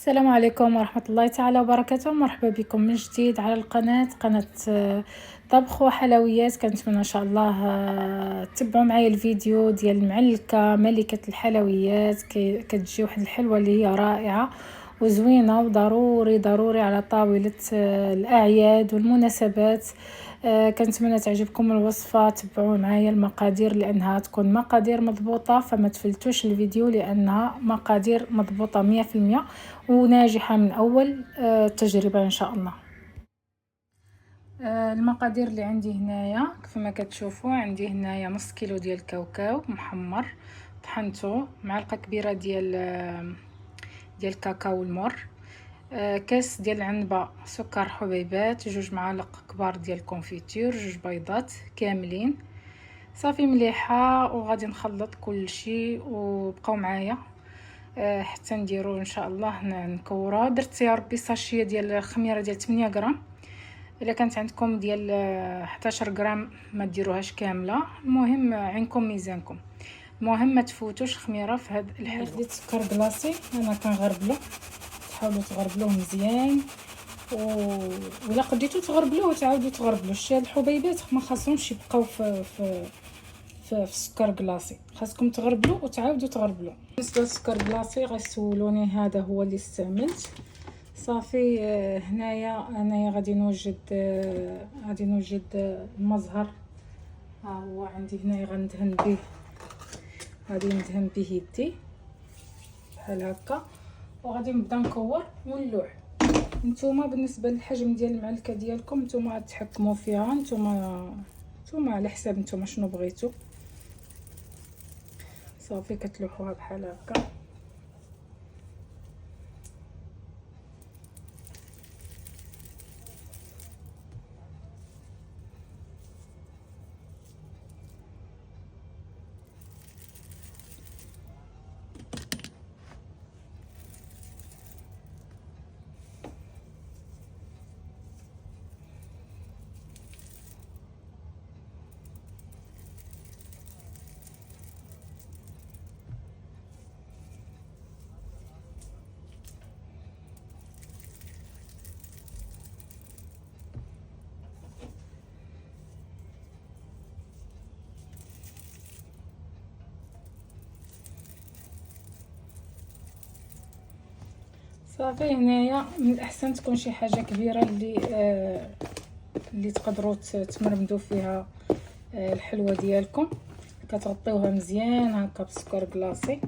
السلام عليكم ورحمة الله تعالى وبركاته. مرحبا بكم من جديد على قناة طبخ وحلويات. كنتمنى ان شاء الله تتبعوا معايا الفيديو ديال المعلكة ملكة الحلويات. كتجي واحد الحلوة اللي هي رائعة وزوينة وضروري على طاولة الأعياد والمناسبات. كنتمنى تعجبكم الوصفه. تبعوا معايا المقادير لانها تكون مقادير مضبوطه، فما تفلتوش الفيديو لانها مقادير مضبوطه 100% وناجحه من اول تجربه ان شاء الله. المقادير اللي عندي هنايا كيف ما كتشوفوا، عندي هنايا نص كيلو ديال الكاوكاو محمر طحنته، معلقه كبيره ديال الكاكاو المر، كاس ديال العنبه سكر حبيبات، 2 معالق كبار ديال الكونفيتور، 2 بيضات كاملين صافي مليحه. وغادي نخلط كل شيء وبقاو معايا حتى نديرو ان شاء الله نكوروها. درت يا ربي ساشيه ديال الخميره ديال 8 غرام، الا كانت عندكم ديال 11 غرام ما ديروهاش كامله، المهم عينكم ميزانكم. المهم ما تفوتوش خميره في هذا الحلوى. خديت سكر كلاصي انا كنغربلو، تحاولوا تغربلوه مزيان ولا قديتو تغربلوه تعاودوا تغربلوه. هاد الحبيبات ما خاصهمش يبقاو في السكر كلاصي، خاصكم تغربلوه وتعاودوا تغربلوه. بالنسبه للسكر كلاصي غيسولوني هذا هو اللي استعملت صافي. هنايا غادي نوجد المزهر. ها هو عندي هنايا غندهن به، غادي ندهن به يدي بحال هكا وغادي نبدا نكور ونلوح. نتوما بالنسبه للحجم ديال المعلكه ديالكم نتوما تحكموا فيها، نتوما على حساب نتوما شنو بغيتو. صافي كتلوحوها بحال هكا. صافي هنايا من الاحسن تكون شي حاجه كبيره اللي تقدروا تمرمدوا فيها الحلوه ديالكم. كتغطيوها مزيان هكا بالسكر كلاصي